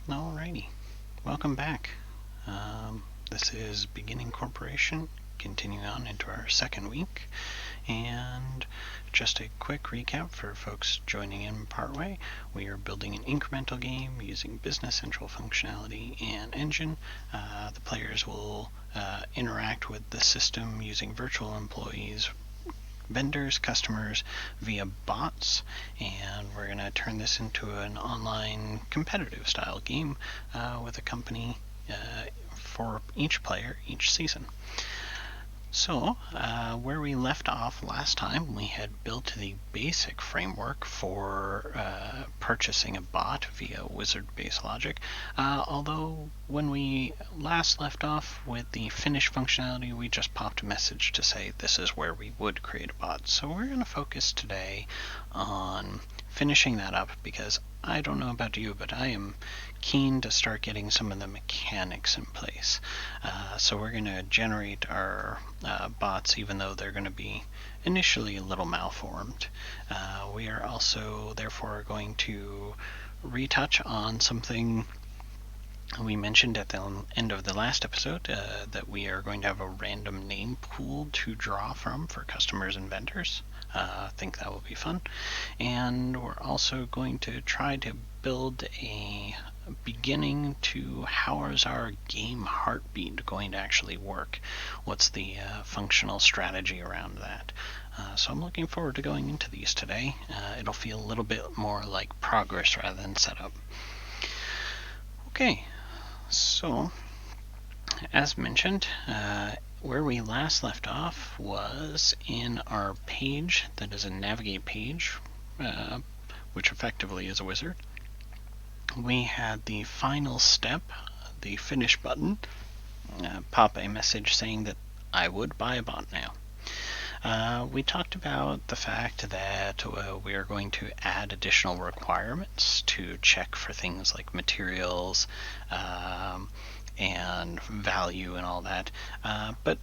Alrighty, welcome back. This is Biggening Corporation, continuing on into our second week, and just a quick recap for folks joining in partway. We are building an incremental game using Business Central functionality and engine. The players will interact with the system using virtual employees, vendors, customers via bots, and we're going to turn this into an online competitive style game with a company for each player each season. So, where we left off last time, we had built the basic framework for purchasing a bot via wizard-based logic, although when we last left off with the finish functionality, we just popped a message to say this is where we would create a bot. So we're going to focus today on finishing that up, because I don't know about you, but I am keen to start getting some of the mechanics in place. So we're going to generate our bots, even though they're going to be initially a little malformed. We are also therefore going to retouch on something we mentioned at the end of the last episode, that we are going to have a random name pool to draw from for customers and vendors. I think that will be fun. And we're also going to try to build a beginning to how is our game heartbeat going to actually work. What's the functional strategy around that? So I'm looking forward to going into these today. It'll feel a little bit more like progress rather than setup. Okay, so as mentioned, where we last left off was in our page that is a navigate page, which effectively is a wizard. We had the final step, the finish button, pop a message saying that I would buy a bot now. We talked about the fact that we are going to add additional requirements to check for things like materials and value and all that, but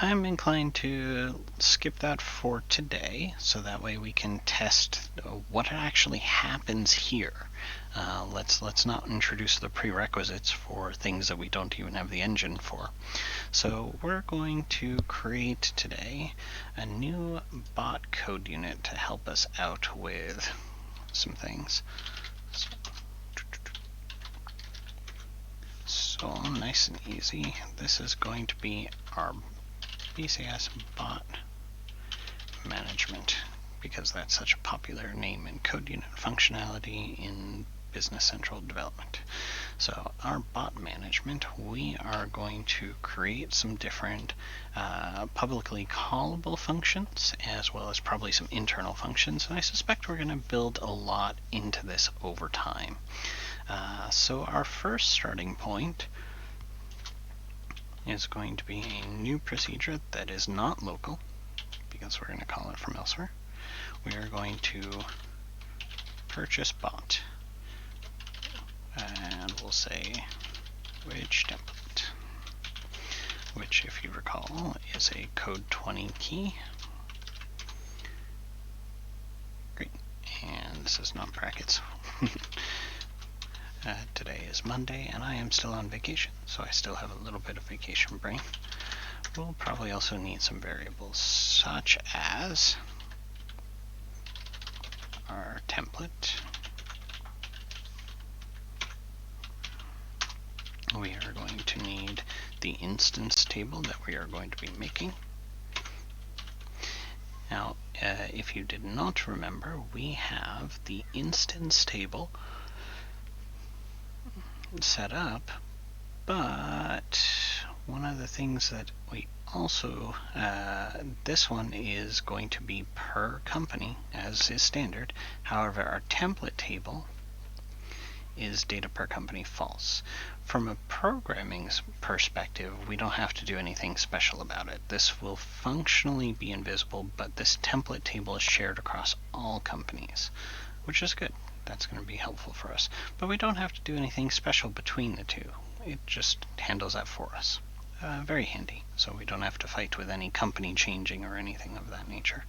I'm inclined to skip that for today, so that way we can test what actually happens here. Let's not introduce the prerequisites for things that we don't even have the engine for. So we're going to create today a new bot code unit to help us out with some things. So nice and easy. This is going to be our Bcs Bot Management, because that's such a popular name in code unit functionality in Business Central development. So our bot management, we are going to create some different publicly callable functions, as well as probably some internal functions, and I suspect we're going to build a lot into this over time. So our first starting point is going to be a new procedure that is not local, because we're going to call it from elsewhere. We are going to purchase bot, and we'll say which template, which, if you recall, is a code 20 key. Great, and this is not brackets. Today is Monday, and I am still on vacation, so I still have a little bit of vacation brain. We'll probably also need some variables, such as our template. We are going to need the instance table that we are going to be making. Now, if you did not remember, we have the instance table set up, but one of the things that we also, this one is going to be per company, as is standard. However, our template table is data per company false. From a programming perspective, we don't have to do anything special about it. This will functionally be invisible, but this template table is shared across all companies, which is good. That's going to be helpful for us. But we don't have to do anything special between the two. It just handles that for us. Very handy, so we don't have to fight with any company changing or anything of that nature.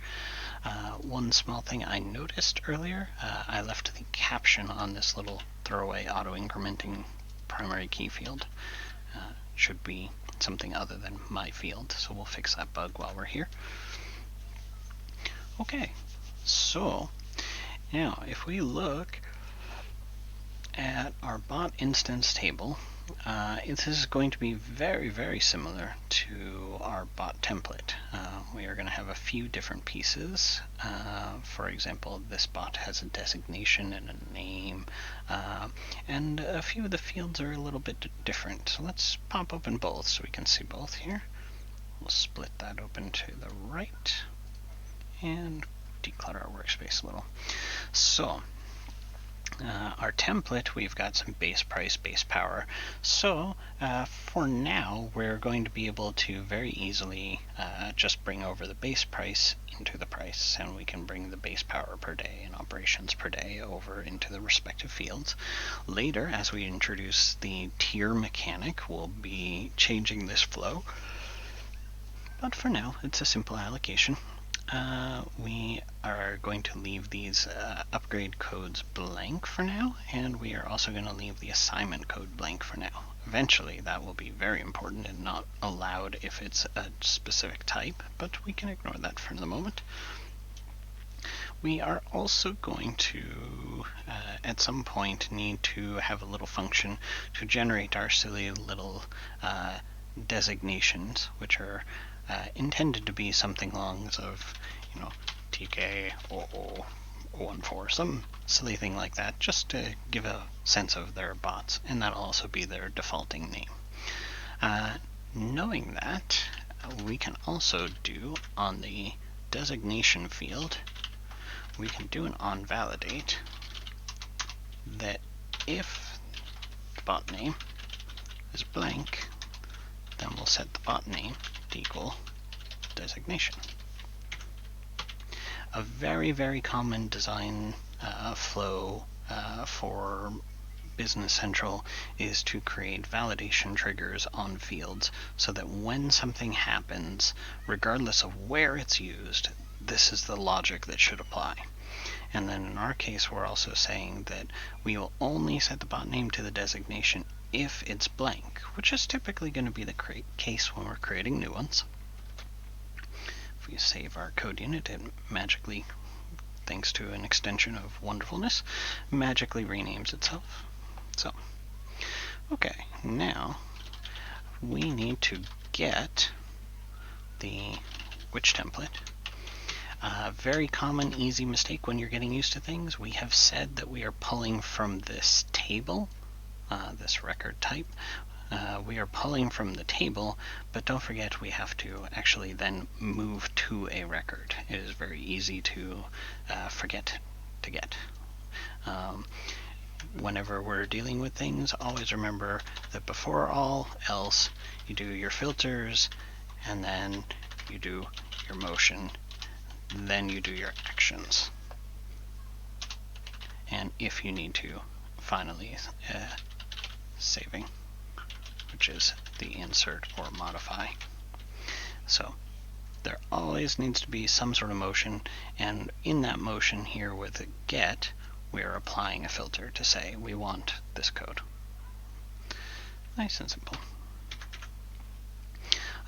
One small thing I noticed earlier, I left the caption on this little throwaway auto-incrementing primary key field. Should be something other than my field, so we'll fix that bug while we're here. Okay, so now if we look at our bot instance table, this is going to be very, very similar to our bot template. We are going to have a few different pieces. For example, this bot has a designation and a name, and a few of the fields are a little bit different. So let's pop open both so we can see both here. We'll split that open to the right and declutter our workspace a little. So our template, we've got some base price, base power. So for now, we're going to be able to very easily just bring over the base price into the price, and we can bring the base power per day and operations per day over into the respective fields. Later, as we introduce the tier mechanic, we'll be changing this flow. But for now, it's a simple allocation. We are going to leave these upgrade codes blank for now, and we are also going to leave the assignment code blank for now. Eventually that will be very important and not allowed if it's a specific type, but we can ignore that for the moment. We are also going to, at some point, need to have a little function to generate our silly little designations, which are intended to be something along of, TK0014, some silly thing like that, just to give a sense of their bots, and that'll also be their defaulting name. Knowing that, we can also do on the designation field, we can do an onValidate that if the bot name is blank, then we'll set the bot name to equal designation. A very, very common design flow for Business Central is to create validation triggers on fields so that when something happens, regardless of where it's used, this is the logic that should apply. And then in our case, we're also saying that we will only set the bot name to the designation if it's blank, which is typically going to be the case when we're creating new ones. If we save our code unit, it magically, thanks to an extension of wonderfulness, magically renames itself. So, okay, now we need to get the which template. Very common, easy mistake when you're getting used to things. We have said that we are pulling from this table, this record type. We are pulling from the table, but don't forget we have to actually then move to a record. It is very easy to forget to get. Whenever we're dealing with things, always remember that before all else, you do your filters, and then you do your motion, then you do your actions. And if you need to, finally, saving, which is the insert or modify. So there always needs to be some sort of motion, and in that motion here with the get, we're applying a filter to say we want this code. Nice and simple.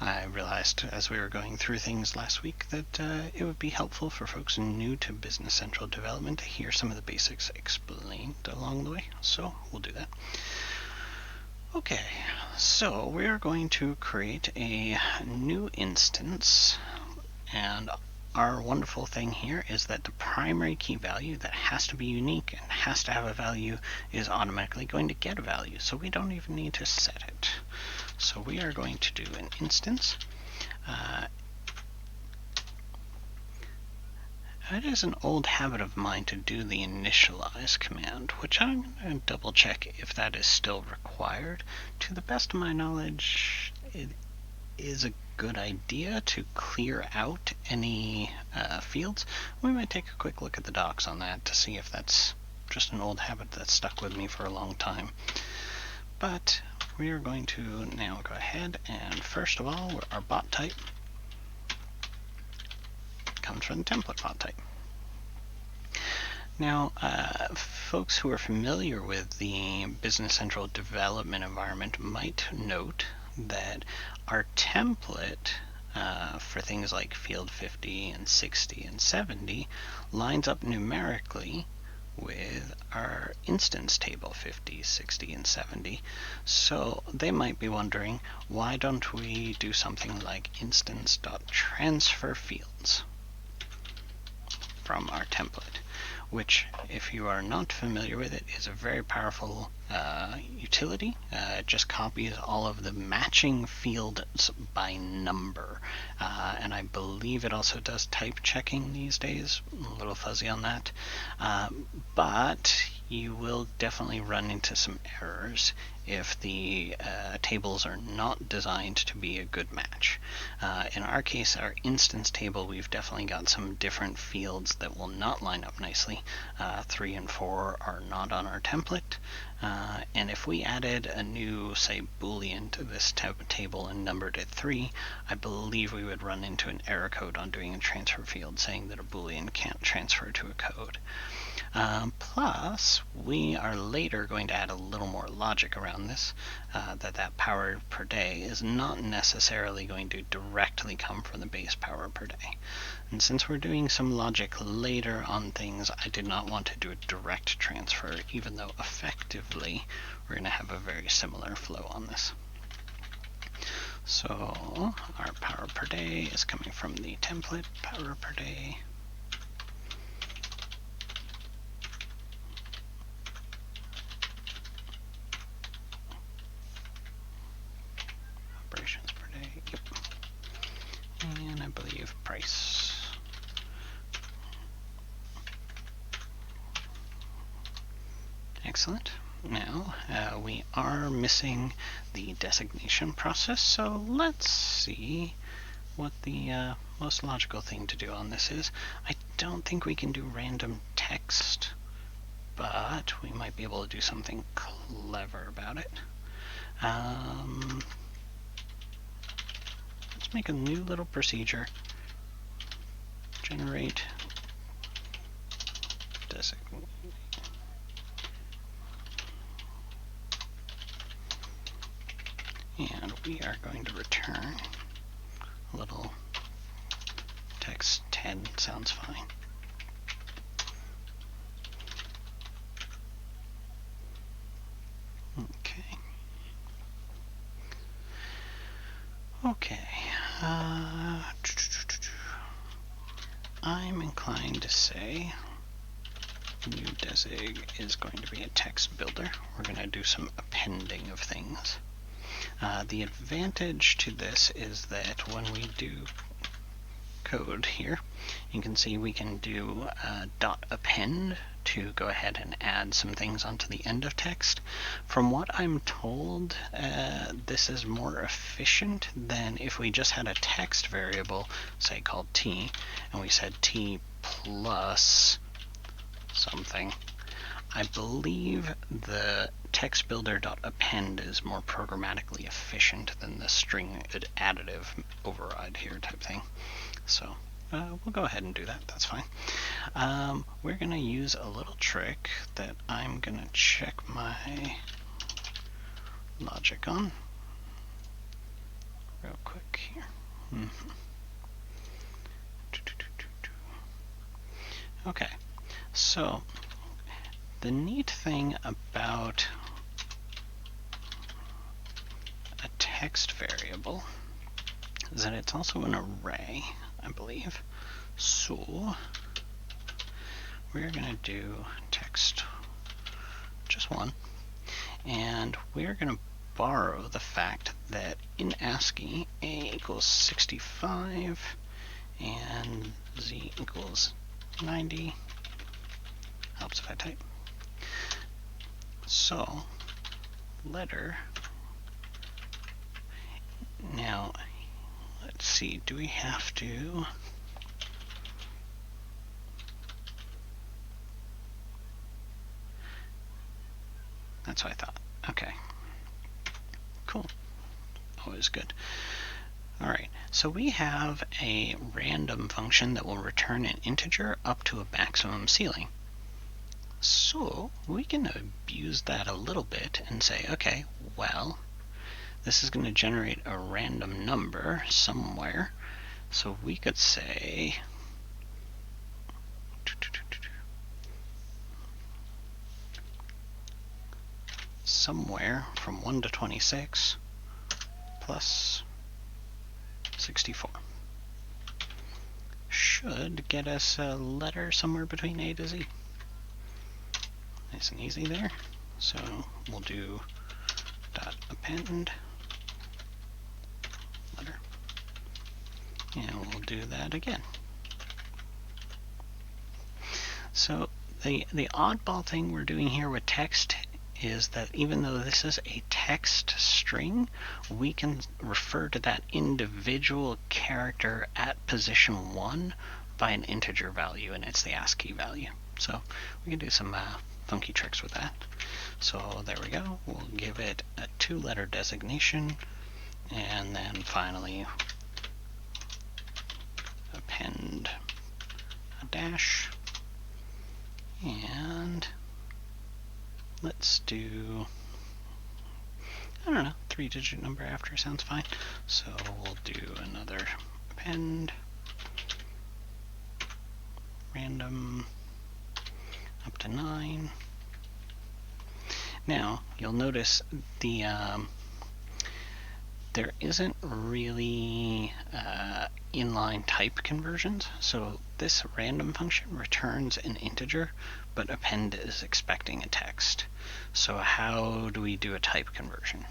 I realized as we were going through things last week that it would be helpful for folks new to Business Central development to hear some of the basics explained along the way, so we'll do that. Okay, so we're going to create a new instance, and our wonderful thing here is that the primary key value that has to be unique and has to have a value is automatically going to get a value, so we don't even need to set it. So we are going to do an instance. It is an old habit of mine to do the initialize command, which I'm going to double check if that is still required. To the best of my knowledge, it is a good idea to clear out any fields. We might take a quick look at the docs on that to see if that's just an old habit that's stuck with me for a long time. But we are going to now go ahead and first of all, our bot type comes from the template bot type. Now, folks who are familiar with the Business Central development environment might note that our template for things like field 50 and 60 and 70 lines up numerically with our instance table 50, 60, and 70. So they might be wondering, why don't we do something like instance.transfer fields from our template? Which, if you are not familiar with it, is a very powerful utility. It just copies all of the matching fields by number. And I believe it also does type checking these days. I'm a little fuzzy on that. But you will definitely run into some errors if the tables are not designed to be a good match. In our case, our instance table, we've definitely got some different fields that will not line up nicely. 3 and 4 are not on our template. And if we added a new, say, Boolean to this table and numbered it 3, I believe we would run into an error code on doing a transfer field saying that a Boolean can't transfer to a code. Plus, we are later going to add a little more logic around this, that power per day is not necessarily going to directly come from the base power per day. And since we're doing some logic later on things, I did not want to do a direct transfer, even though effectively we're going to have a very similar flow on this. So our power per day is coming from the template power per day. Operations per day, yep. And I believe price. Excellent. Now, we are missing the designation process, so let's see what the most logical thing to do on this is. I don't think we can do random text, but we might be able to do something clever about it. Let's make a new little procedure. Generate designation. And we are going to return a little text 10, sounds fine. Okay. I'm inclined to say new desig is going to be a text builder. We're going to do some appending of things. The advantage to this is that when we do code here, you can see we can do .append to go ahead and add some things onto the end of text. From what I'm told, this is more efficient than if we just had a text variable, say called t, and we said t plus something. I believe the text builder.append is more programmatically efficient than the string additive override here type thing. So we'll go ahead and do that. That's fine. We're going to use a little trick that I'm going to check my logic on real quick here. Okay, so the neat thing about a text variable is that it's also an array, I believe. So we're going to do text just one, and we're going to borrow the fact that in ASCII a equals 65 and z equals 90. Helps if I type. So letter. Now let's see, do we have to that's what I thought. Okay, cool, always good. Alright, so we have a random function that will return an integer up to a maximum ceiling. So we can abuse that a little bit and say, okay, well, this is going to generate a random number somewhere. So we could say somewhere from 1 to 26 plus 64 should get us a letter somewhere between A to Z. Nice and easy there. So we'll do dot append letter, and we'll do that again. So the oddball thing we're doing here with text is that even though this is a text string, we can refer to that individual character at position 1 by an integer value, and it's the ASCII value. So we can do some funky tricks with that. So there we go. We'll give it a 2-letter designation, and then finally append a dash, and let's do, I don't know, 3-digit number after sounds fine. So we'll do another append random up to 9. Now you'll notice the there isn't really inline type conversions, so this random function returns an integer, but append is expecting a text. So how do we do a type conversion?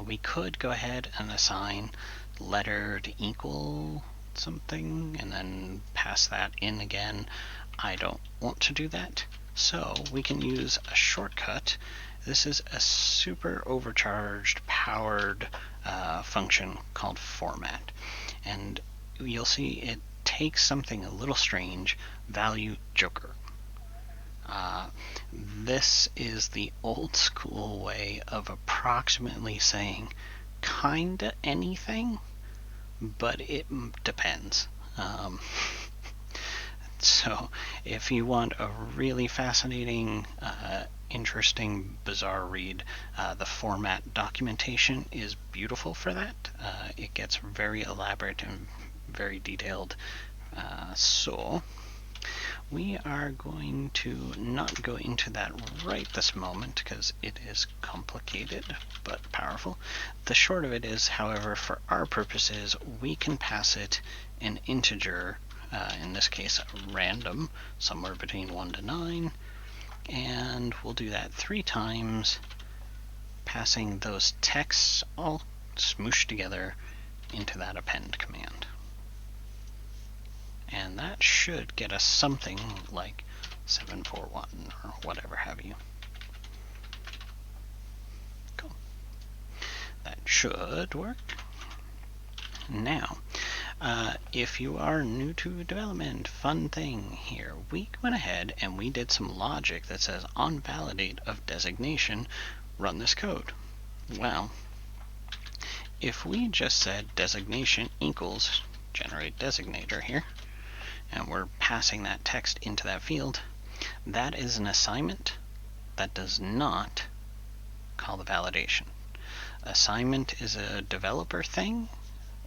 We could go ahead and assign letter to equal something and then pass that in again. I don't want to do that, so we can use a shortcut. This is a super overcharged, powered function called format, and you'll see it takes something a little strange, value joker. This is the old school way of approximately saying kinda anything, but it depends. So if you want a really fascinating, interesting, bizarre read, the format documentation is beautiful for that. It gets very elaborate and very detailed. So we are going to not go into that right this moment because it is complicated but powerful. The short of it is, however, for our purposes, we can pass it an integer, in this case random, somewhere between 1 to 9, and we'll do that 3 times, passing those texts all smooshed together into that append command. And that should get us something like 741 or whatever have you. Cool. That should work. Now, if you are new to development, fun thing here, we went ahead and we did some logic that says on validate of designation, run this code. Well, if we just said designation equals generate designator here, and we're passing that text into that field, that is an assignment. That does not call the validation. Assignment is a developer thing.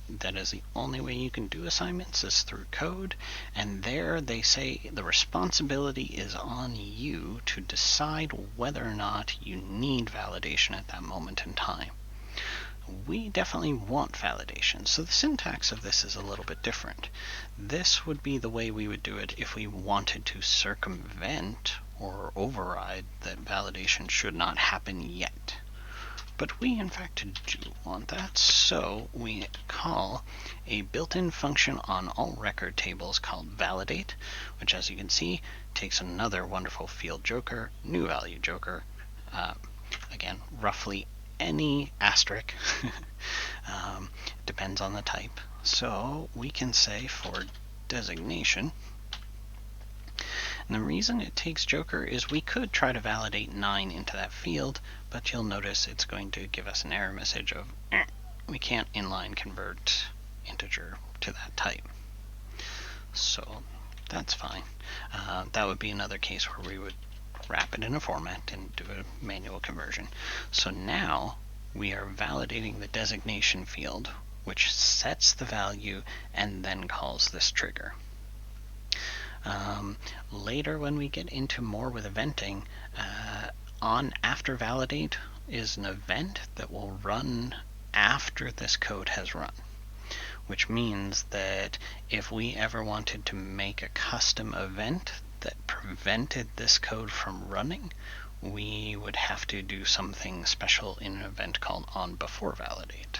That is the only way you can do assignments is through code, and there they say the responsibility is on you to decide whether or not you need validation at that moment in time. We definitely want validation, so the syntax of this is a little bit different. This would be the way we would do it if we wanted to circumvent or override that validation should not happen yet. But we in fact do want that, so we call a built-in function on all record tables called validate, which, as you can see, takes another wonderful field joker, new value joker, again, roughly any asterisk, depends on the type. So we can say for designation, and the reason it takes joker is we could try to validate 9 into that field, but you'll notice it's going to give us an error message of we can't inline convert integer to that type. So that's fine. That would be another case where we would wrap it in a format and do a manual conversion. So now we are validating the designation field, which sets the value and then calls this trigger. Later, when we get into more with eventing, on after validate is an event that will run after this code has run, which means that if we ever wanted to make a custom event that prevented this code from running, we would have to do something special in an event called onBeforeValidate.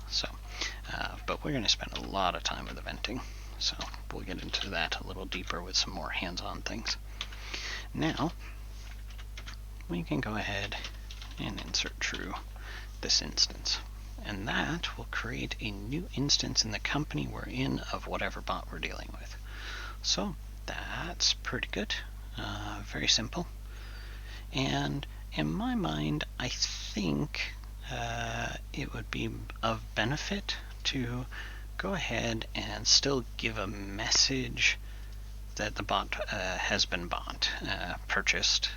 So, but we're going to spend a lot of time with eventing, so we'll get into that a little deeper with some more hands-on things. Now, we can go ahead and insert true this instance, and that will create a new instance in the company we're in of whatever bot we're dealing with. So that's pretty good, very simple, and in my mind I think it would be of benefit to go ahead and still give a message that the bot has been bought, purchased,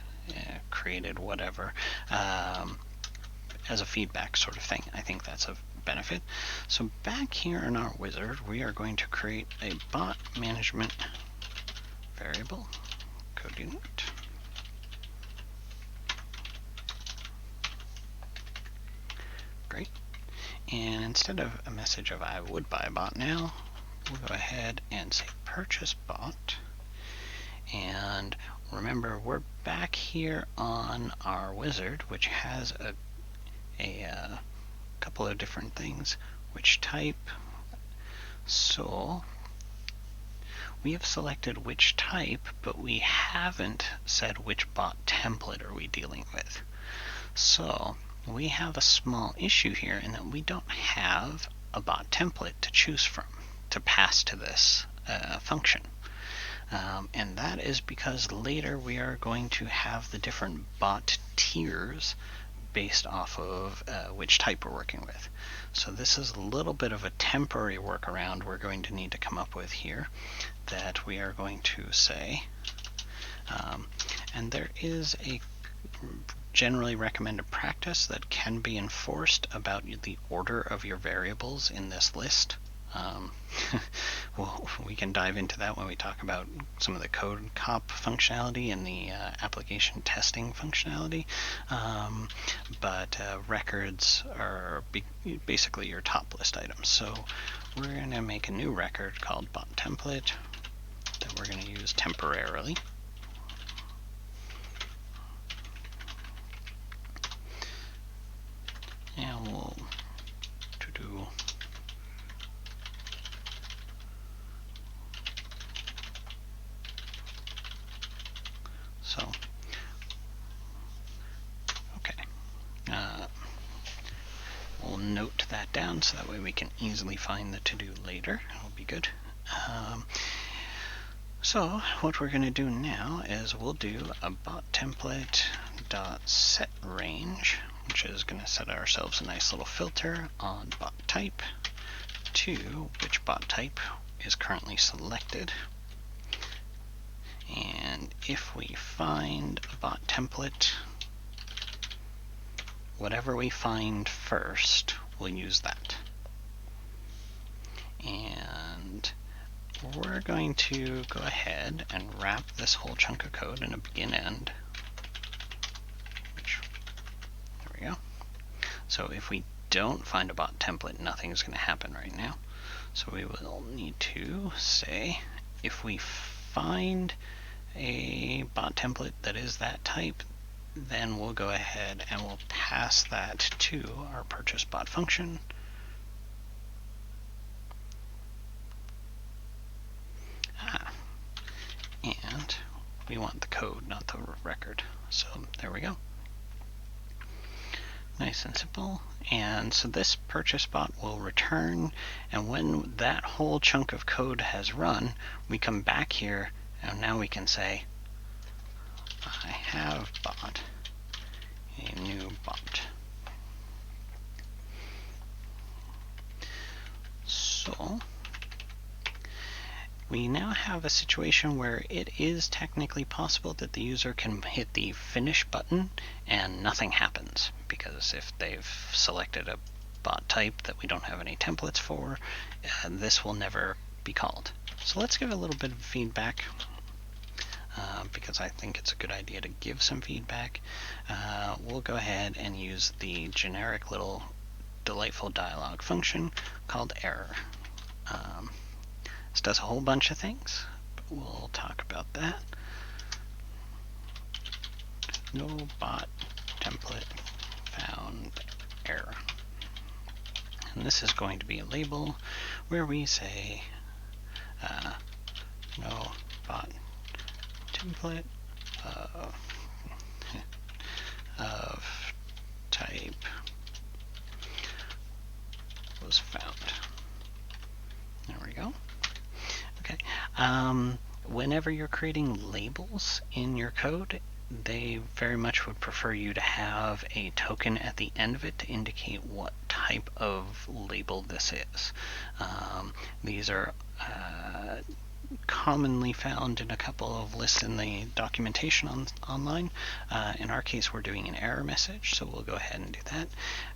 created, whatever, as a feedback sort of thing. I think that's a benefit. So back here in our wizard, we are going to create a bot management variable, code unit. Great. And instead of a message of I would buy a bot now, we'll go ahead and say purchase bot. And remember, we're back here on our wizard, which has a couple of different things. Which type? So we have selected which type, but we haven't said which bot template are we dealing with. So we have a small issue here in that we don't have a bot template to choose from to pass to this function. And that is because later we are going to have the different bot tiers based off of which type we're working with. So this is a little bit of a temporary workaround we're going to need to come up with here, that we are going to say, and there is a generally recommended practice that can be enforced about the order of your variables in this list. Well, we can dive into that when we talk about some of the code cop functionality and the application testing functionality, but records are basically your top list items. So we're going to make a new record called bot template that we're going to use temporarily. And we'll do so. Okay. We'll note that down so that way we can easily find the to-do later. That'll be good. So what we're going to do now is we'll do a bot template dot set range, which is going to set ourselves a nice little filter on bot type to which bot type is currently selected. And if we find a bot template, whatever we find first, we'll use that. And we're going to go ahead and wrap this whole chunk of code in a begin end. There we go. So if we don't find a bot template, nothing's going to happen right now. So we will need to say, if we find a bot template that is that type, then we'll go ahead and we'll pass that to our purchase bot function. And we want the code, not the record. So there we go. Nice and simple. And so this purchase bot will return, and when that whole chunk of code has run, we come back here, and now we can say, I have bought a new bot. So we now have a situation where it is technically possible that the user can hit the finish button and nothing happens, because if they've selected a bot type that we don't have any templates for, this will never be called. So let's give a little bit of feedback, because I think it's a good idea to give some feedback. We'll go ahead and use the generic little delightful dialog function called error. This does a whole bunch of things, but we'll talk about that. No bot template found error. And this is going to be a label where we say no bot template of type was found. There we go. Okay. Whenever you're creating labels in your code, they very much would prefer you to have a token at the end of it to indicate what type of label this is. These are commonly found in a couple of lists in the documentation online. In our case, we're doing an error message, so we'll go ahead and do that.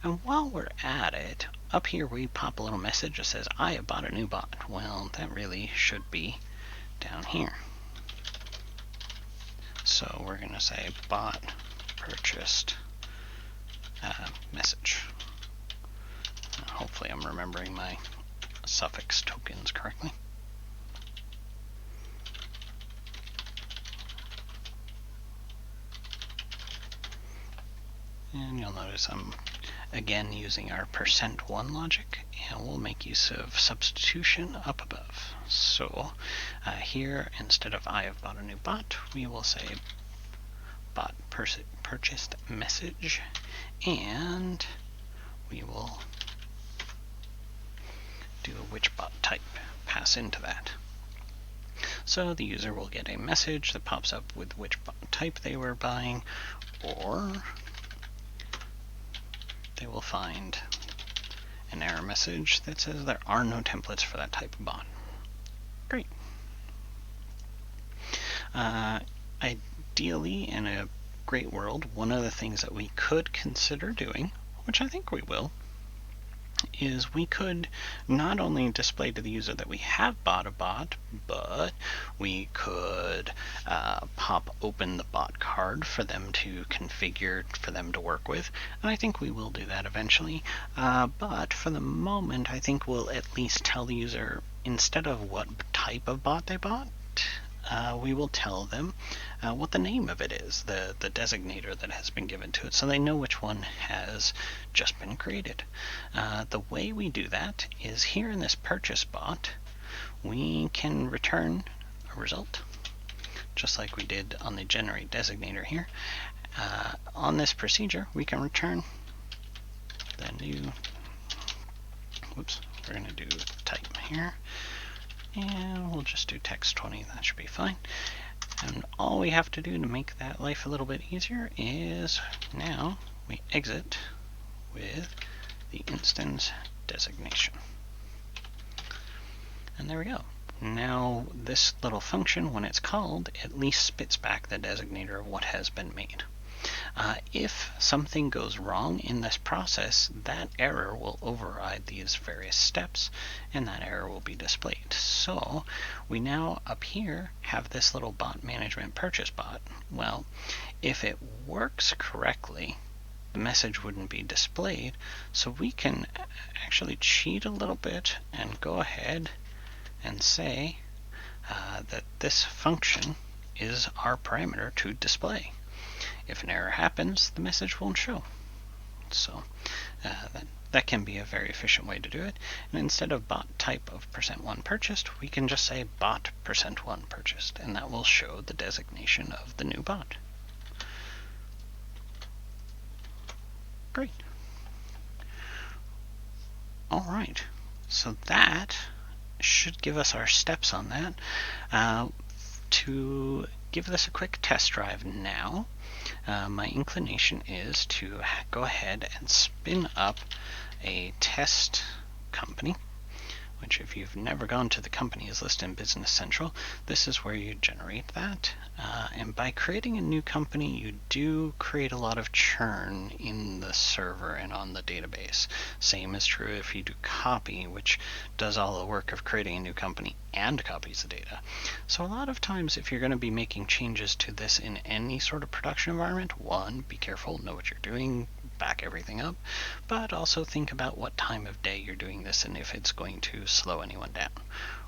And while we're at it, up here we pop a little message that says, I have bought a new bot. Well, that really should be down here. So we're going to say bot purchased message. Hopefully I'm remembering my suffix tokens correctly. And you'll notice I'm again using our %1 logic, and we'll make use of substitution up above. So here, instead of I have bought a new bot, we will say bot purchased message, and we will do a which bot type, pass into that. So the user will get a message that pops up with which bot type they were buying, or they will find an error message that says there are no templates for that type of bot. Great. Ideally, in a great world, one of the things that we could consider doing, which I think we will, is we could not only display to the user that we have bought a bot, but we could pop open the bot card for them to configure, for them to work with. And I think we will do that eventually. But for the moment, I think we'll at least tell the user, instead of what type of bot they bought, we will tell them what the name of it is, the designator that has been given to it, so they know which one has just been created. The way we do that is here in this purchase bot, we can return a result, just like we did on the generate designator here. On this procedure, we can return the new, whoops, we're going to do type here. And we'll just do text 20, that should be fine. And all we have to do to make that life a little bit easier is now we exit with the instance designation. And there we go. Now this little function, when it's called, at least spits back the designator of what has been made. If something goes wrong in this process, that error will override these various steps, and that error will be displayed. So we now up here have this little bot management purchase bot. Well, if it works correctly, the message wouldn't be displayed, so we can actually cheat a little bit and go ahead and say that this function is our parameter to display. If an error happens, the message won't show. So that can be a very efficient way to do it. And instead of bot type of %1 purchased, we can just say bot %1 purchased, and that will show the designation of the new bot. Great. All right. So that should give us our steps on that. To give this a quick test drive now, my inclination is to go ahead and spin up a test company, which if you've never gone to the companies list in Business Central, this is where you generate that. And by creating a new company, you do create a lot of churn in the server and on the database. Same is true if you do copy, which does all the work of creating a new company and copies the data. So a lot of times if you're going to be making changes to this in any sort of production environment, one, be careful, know what you're doing, back everything up, but also think about what time of day you're doing this and if it's going to slow anyone down.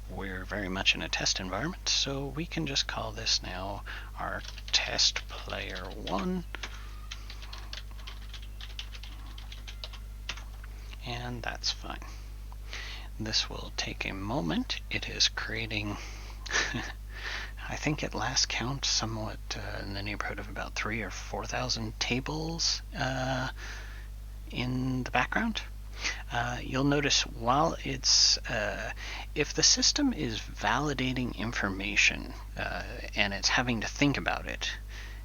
We're very much in a test environment, so we can just call this now our test player 1. And that's fine. This will take a moment. It is creating, I think at last count, somewhat in the neighborhood of about 3,000 or 4,000 tables in the background. You'll notice while it's, if the system is validating information and it's having to think about it,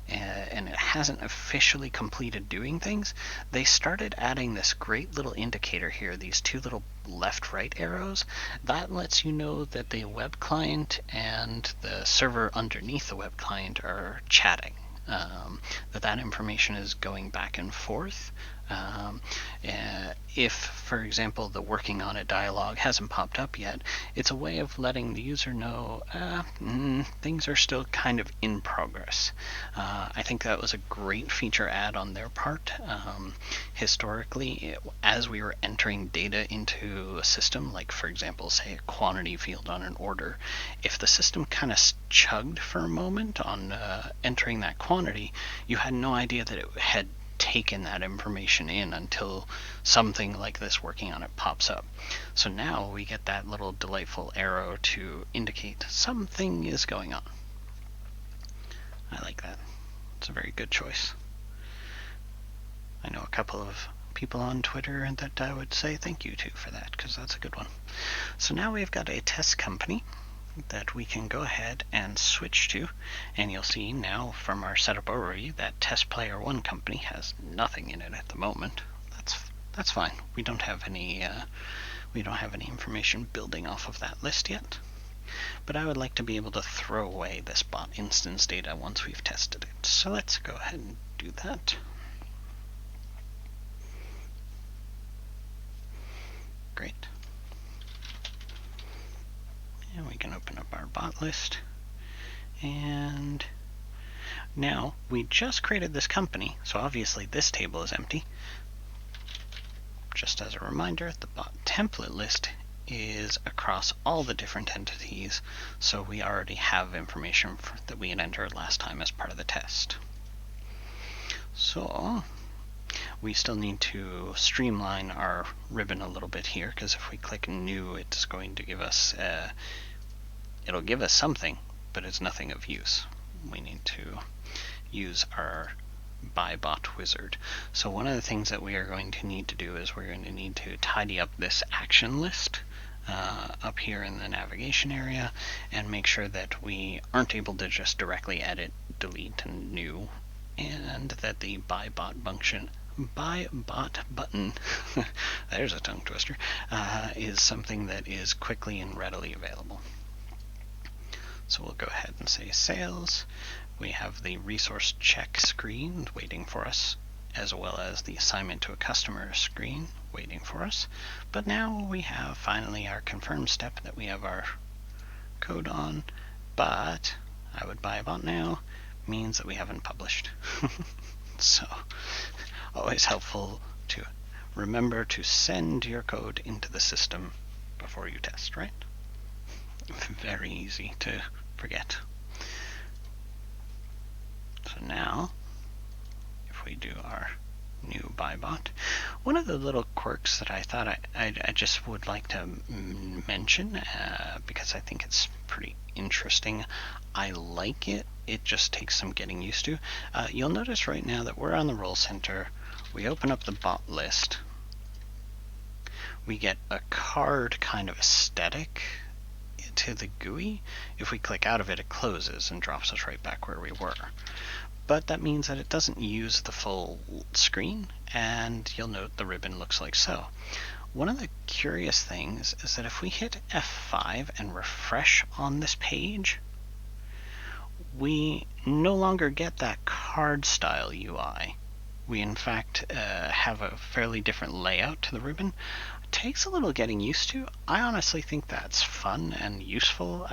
and it hasn't officially completed doing things, they started adding this great little indicator here, these two little left-right arrows. That lets you know that the web client and the server underneath the web client are chatting, that information is going back and forth. If, for example, the working on it dialog hasn't popped up yet, it's a way of letting the user know things are still kind of in progress. I think that was a great feature add on their part. Historically, as we were entering data into a system, like for example, say a quantity field on an order, if the system kind of chugged for a moment on entering that quantity, you had no idea that it had taken that information in until something like this working on it pops up. So now we get that little delightful arrow to indicate something is going on. I like that. It's a very good choice. I know a couple of people on Twitter that I would say thank you to for that, because that's a good one. So now we've got a test company that we can go ahead and switch to, and you'll see now from our setup overview that test player 1 company has nothing in it at the moment. That's fine. We don't have any information building off of that list yet. But I would like to be able to throw away this bot instance data once we've tested it. So let's go ahead and do that. Great. And we can open up our bot list. And now we just created this company, so obviously this table is empty. Just as a reminder, the bot template list is across all the different entities, so we already have information that we had entered last time as part of the test. So we still need to streamline our ribbon a little bit here, because if we click new, it's going to give us it'll give us something, but it's nothing of use. We need to use our bot wizard. So one of the things that we are going to need to do is we're going to need to tidy up this action list up here in the navigation area and make sure that we aren't able to just directly edit, delete, and new, and that the buy bot button there's a tongue twister, is something that is quickly and readily available. So we'll go ahead and say sales. We have the resource check screen waiting for us, as well as the assignment to a customer screen waiting for us. But now we have finally our confirm step that we have our code on, but I would buy a bot now means that we haven't published. So always helpful to remember to send your code into the system before you test, right? Very easy to forget. So now, if we do our new buy bot, one of the little quirks that I thought I just would like to mention, because I think it's pretty interesting. I like it. It just takes some getting used to. You'll notice right now that we're on the role center. We open up the bot list. We get a card kind of aesthetic to the GUI. If we click out of it, it closes and drops us right back where we were. But that means that it doesn't use the full screen, and you'll note the ribbon looks like so. One of the curious things is that if we hit F5 and refresh on this page, we no longer get that card style UI. We in fact have a fairly different layout to the ribbon. It takes a little getting used to. I honestly think that's fun and useful,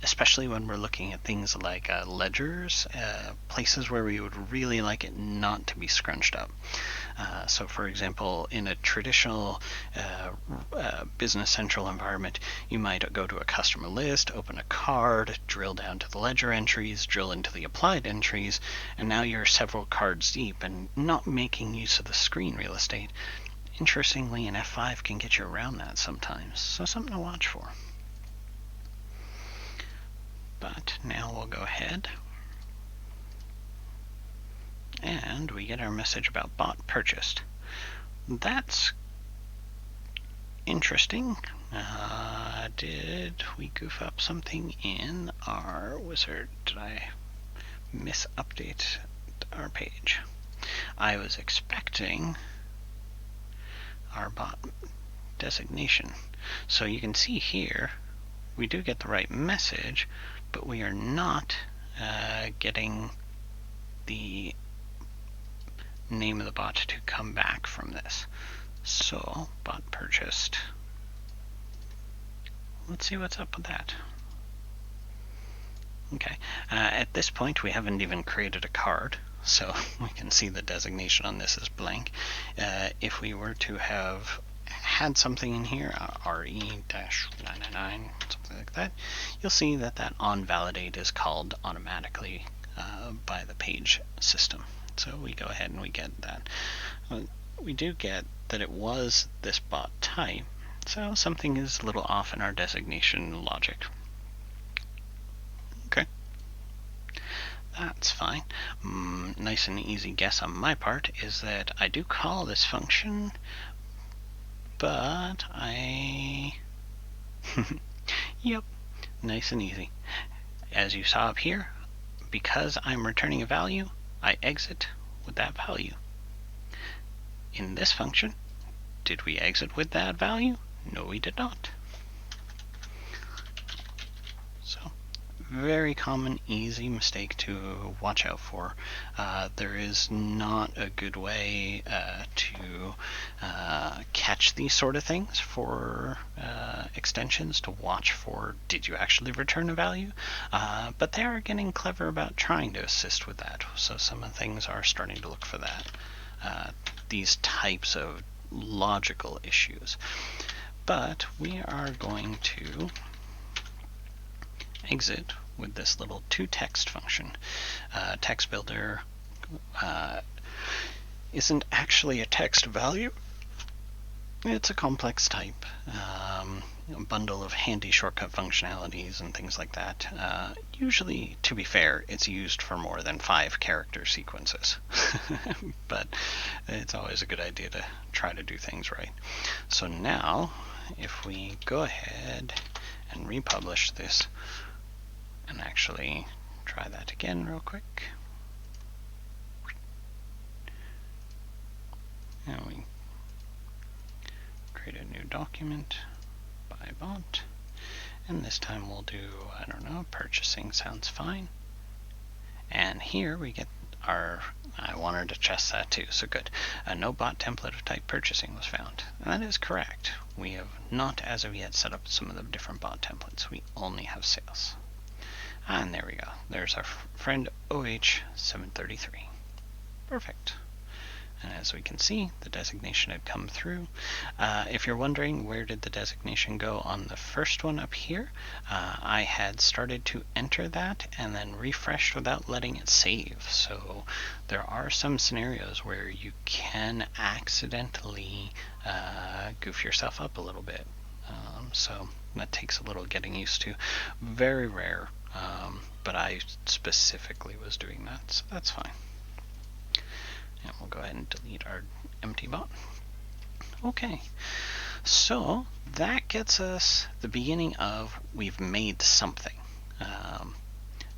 especially when we're looking at things like ledgers, places where we would really like it not to be scrunched up. So for example, in a traditional Business Central environment, you might go to a customer list, open a card, drill down to the ledger entries, drill into the applied entries, and now you're several cards deep and not making use of the screen real estate. Interestingly, an F5 can get you around that sometimes, so something to watch for. But now we'll go ahead and we get our message about bot purchased. That's interesting. Did we goof up something in our wizard? Did I misupdate our page? I was expecting our bot designation. So you can see here, we do get the right message, but we are not getting the name of the bot to come back from this. So, bot purchased. Let's see what's up with that. Okay, at this point we haven't even created a card, so we can see the designation on this is blank. If we were to have had something in here, RE-999, something like that, you'll see that that onValidate is called automatically by the page system. So we go ahead and we get that. We do get that it was this bot type, so something is a little off in our designation logic. Okay, that's fine. Nice and easy guess on my part is that I do call this function, but yep, nice and easy. As you saw up here, because I'm returning a value, I exit with that value. In this function, did we exit with that value? No, we did not. So, very common, easy mistake to watch out for. There is not a good way to catch these sort of things for extensions to watch for, did you actually return a value? But they are getting clever about trying to assist with that. So some of the things are starting to look for that. These types of logical issues. But we are going to exit with this little toText function. Text builder isn't actually a text value. It's a complex type, a bundle of handy shortcut functionalities and things like that. Usually, to be fair, it's used for more than 5 character sequences, but it's always a good idea to try to do things right. So now, if we go ahead and republish this, and actually try that again real quick, and we create a new document by bot, and this time we'll do, I don't know, purchasing sounds fine. And here we get our, I wanted to test that too, so good. No bot template of type purchasing was found. And that is correct. We have not as of yet set up some of the different bot templates. We only have sales. And there we go. There's our friend OH733. Perfect. And as we can see, the designation had come through. If you're wondering where did the designation go on the first one up here, I had started to enter that and then refreshed without letting it save. So there are some scenarios where you can accidentally goof yourself up a little bit. So that takes a little getting used to. Very rare, but I specifically was doing that, so that's fine. And we'll go ahead and delete our empty bot. Okay, so that gets us the beginning of we've made something.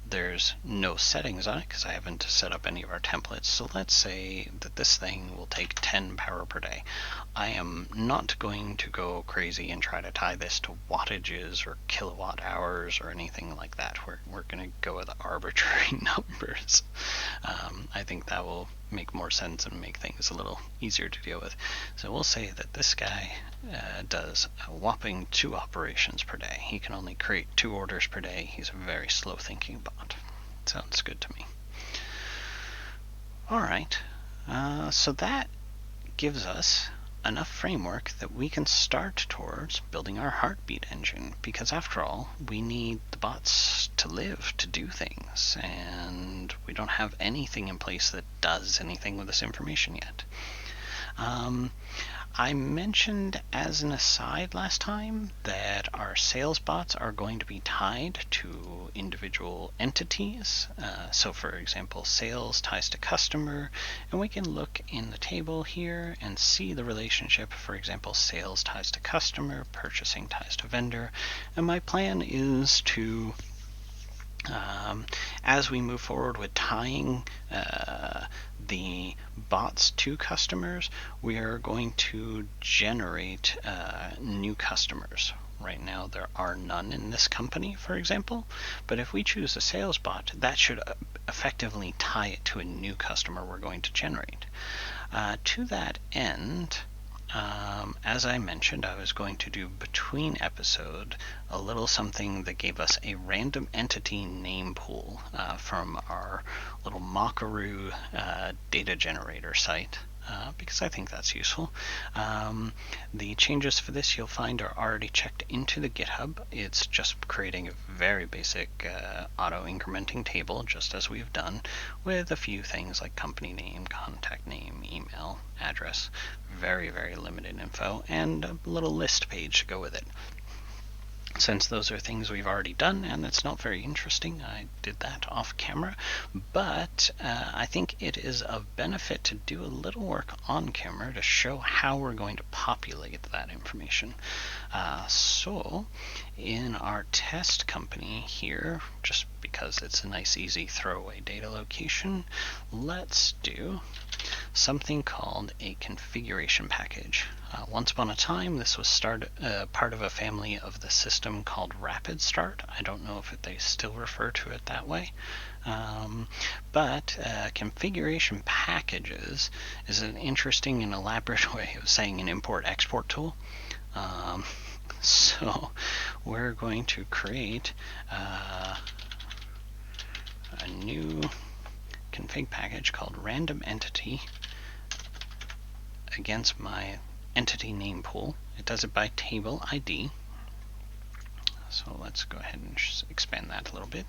there's no settings on it because I haven't set up any of our templates. So let's say that this thing will take 10 power per day. I am not going to go crazy and try to tie this to wattages or kilowatt hours or anything like that. We're going to go with arbitrary numbers. I think that will make more sense and make things a little easier to deal with. So we'll say that this guy does a whopping 2 operations per day. He can only create 2 orders per day. He's a very slow thinking bot. Sounds good to me. Alright, so that gives us enough framework that we can start towards building our heartbeat engine, because after all, we need the bots to live, to do things, and we don't have anything in place that does anything with this information yet. I mentioned as an aside last time that our sales bots are going to be tied to individual entities. So for example, sales ties to customer, and we can look in the table here and see the relationship. For example, sales ties to customer, purchasing ties to vendor, and my plan is to as we move forward with tying the bots to customers, we are going to generate new customers. Right now there are none in this company, for example, but if we choose a sales bot, that should effectively tie it to a new customer we're going to generate. To that end, as I mentioned, I was going to do between episode a little something that gave us a random entity name pool from our little Mockaroo data generator site, because I think that's useful. The changes for this you'll find are already checked into the GitHub. It's just creating a very basic auto-incrementing table, just as we've done, with a few things like company name, contact name, email, address, very, very limited info, and a little list page to go with it. Since those are things we've already done and it's not very interesting, I did that off camera, but I think it is of benefit to do a little work on camera to show how we're going to populate that information. So in our test company here, just because it's a nice easy throwaway data location, let's do something called a configuration package. Once upon a time, this was part of a family of the system called Rapid Start. I don't know if they still refer to it that way. But configuration packages is an interesting and elaborate way of saying an import-export tool. So we're going to create a new config package called random entity against my entity name pool. It does it by table ID. So let's go ahead and expand that a little bit.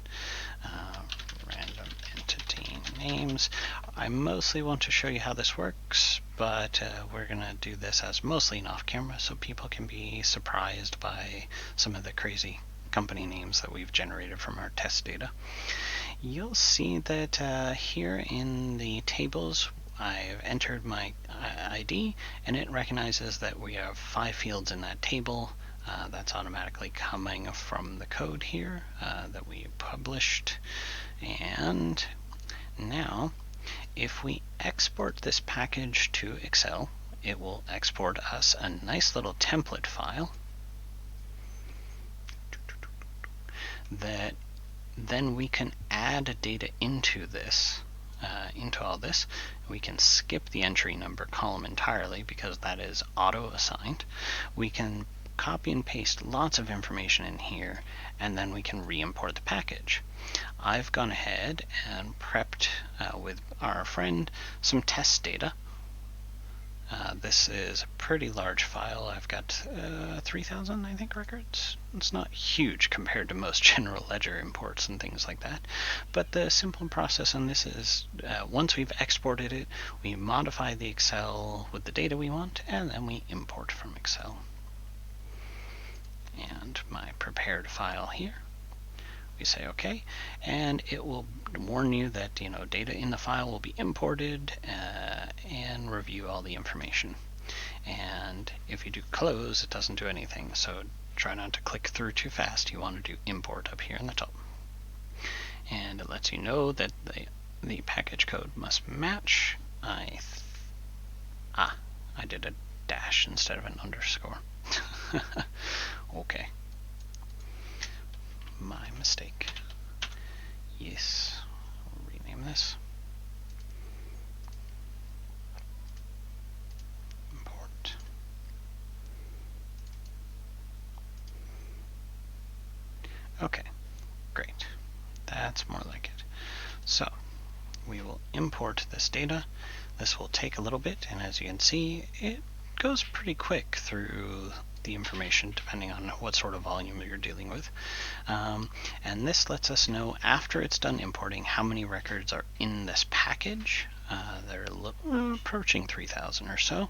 Random entity names. I mostly want to show you how this works, but we're going to do this as mostly an off-camera so people can be surprised by some of the crazy company names that we've generated from our test data. You'll see that here in the tables I've entered my ID, and it recognizes that we have 5 fields in that table. That's automatically coming from the code here that we published. And now, if we export this package to Excel, it will export us a nice little template file that then we can add data into this. Into all this, we can skip the entry number column entirely because that is auto-assigned. We can copy and paste lots of information in here, and then we can re-import the package. I've gone ahead and prepped with our friend some test data. This is a pretty large file. I've got 3,000, I think, records. It's not huge compared to most general ledger imports and things like that. But the simple process on this is once we've exported it, we modify the Excel with the data we want, and then we import from Excel. And my prepared file here. We say OK, and it will warn you that data in the file will be imported and review all the information. And if you do close, it doesn't do anything, so try not to click through too fast. You want to do import up here in the top. and it lets you know that the package code must match. I did a dash instead of an underscore. Okay. My mistake. Yes. I'll rename this. Import. Okay. Great. That's more like it. So, we will import this data. This will take a little bit, and as you can see, it goes pretty quick through the information depending on what sort of volume you're dealing with. And this lets us know after it's done importing how many records are in this package. They're approaching 3,000 or so.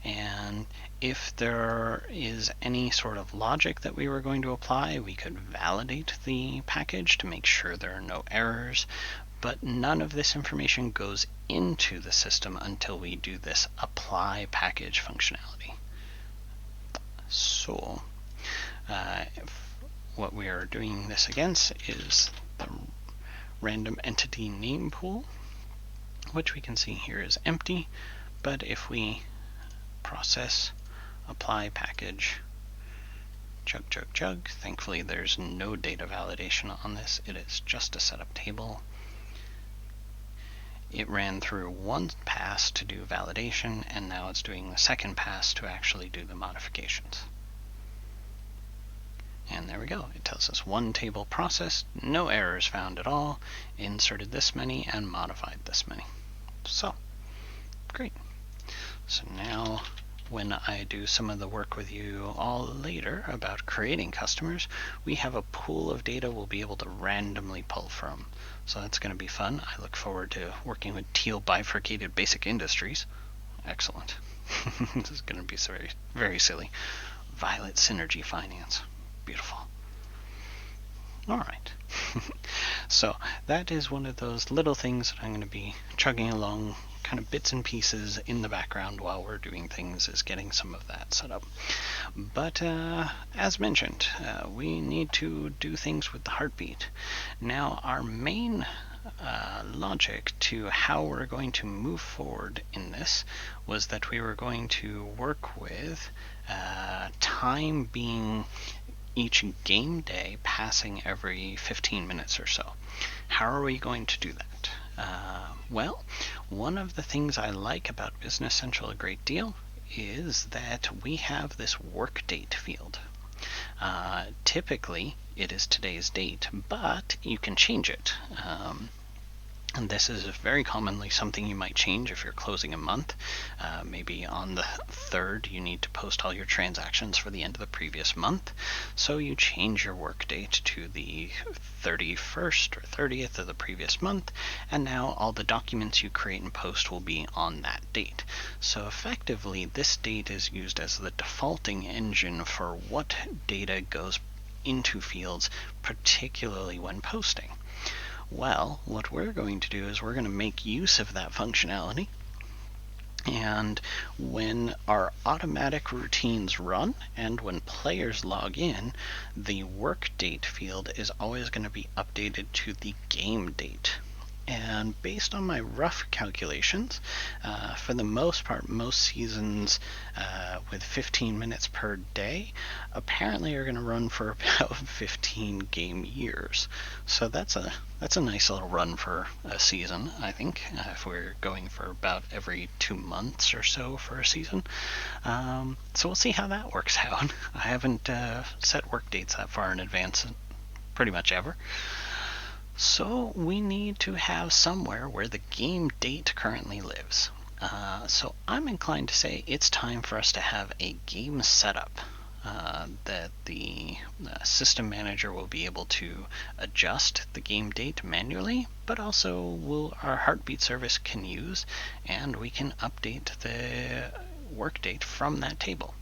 And if there is any sort of logic that we were going to apply, we could validate the package to make sure there are no errors. But none of this information goes into the system until we do this apply package functionality. So, what we are doing this against is the random entity name pool, which we can see here is empty. But if we process apply package chug chug chug, thankfully there's no data validation on this. It is just a setup table. It ran through one pass to do validation, and now it's doing the second pass to actually do the modifications. And there we go. It tells us one table processed, no errors found at all, inserted this many, and modified this many. So, great. So now, when I do some of the work with you all later about creating customers, we have a pool of data we'll be able to randomly pull from. So that's going to be fun. I look forward to working with teal bifurcated basic industries. Excellent. This is going to be very, very silly. Violet synergy finance. Beautiful. All right. So that is one of those little things that I'm going to be chugging along, kind of bits and pieces in the background while we're doing things, is getting some of that set up. But as mentioned, we need to do things with the heartbeat. Now, our main logic to how we're going to move forward in this was that we were going to work with time being each game day passing every 15 minutes or so. How are we going to do that? Well, one of the things I like about Business Central a great deal is that we have this work date field. Typically, it is today's date, but you can change it. And this is very commonly something you might change if you're closing a month. Maybe on the 3rd you need to post all your transactions for the end of the previous month. So you change your work date to the 31st or 30th of the previous month, and now all the documents you create and post will be on that date. So effectively, this date is used as the defaulting engine for what data goes into fields, particularly when posting. Well, what we're going to do is we're going to make use of that functionality, and when our automatic routines run and when players log in, the work date field is always going to be updated to the game date. And based on my rough calculations, for the most part, most seasons with 15 minutes per day apparently are going to run for about 15 game years. So that's a nice little run for a season, I think, if we're going for about every 2 months or so for a season. So we'll see how that works out. I haven't set work dates that far in advance pretty much ever. So we need to have somewhere where the game date currently lives. So I'm inclined to say it's time for us to have a game setup that the system manager will be able to adjust the game date manually, but also our heartbeat service can use, and we can update the work date from that table.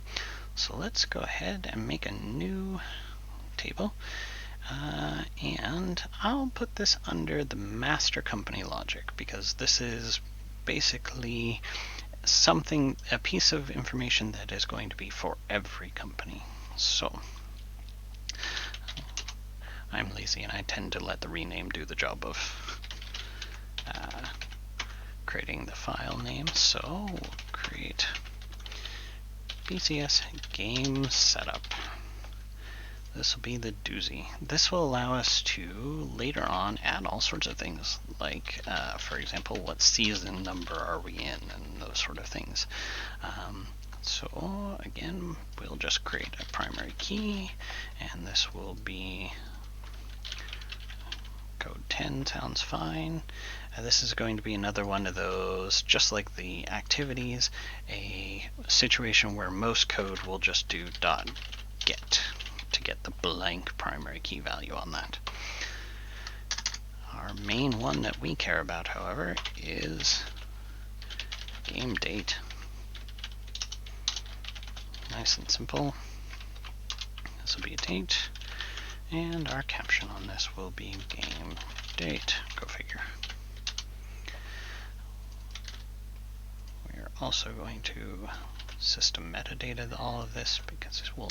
So let's go ahead and make a new table. And I'll put this under the master company logic, because this is basically a piece of information that is going to be for every company. So I'm lazy and I tend to let the rename do the job of creating the file name. So we'll create BCS game setup. This will be the doozy. This will allow us to later on add all sorts of things, like, for example, what season number are we in, and those sort of things. So again, we'll just create a primary key, and this will be code 10, sounds fine. This is going to be another one of those, just like the activities, a situation where most code will just do .get to get the blank primary key value on that. Our main one that we care about, however, is game date. Nice and simple. This will be a date, and our caption on this will be game date. Go figure. We're also going to system metadata all of this, because we'll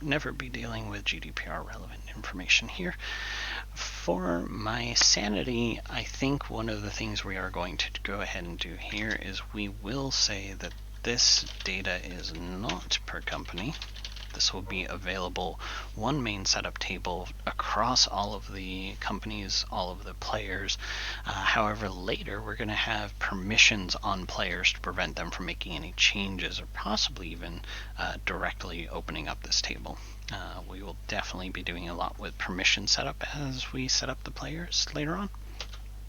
never be dealing with GDPR relevant information here. For my sanity, I think one of the things we are going to go ahead and do here is we will say that this data is not per company. This will be available one main setup table across all of the companies, all of the players. However, later we're going to have permissions on players to prevent them from making any changes or possibly even directly opening up this table. We will definitely be doing a lot with permission setup as we set up the players later on.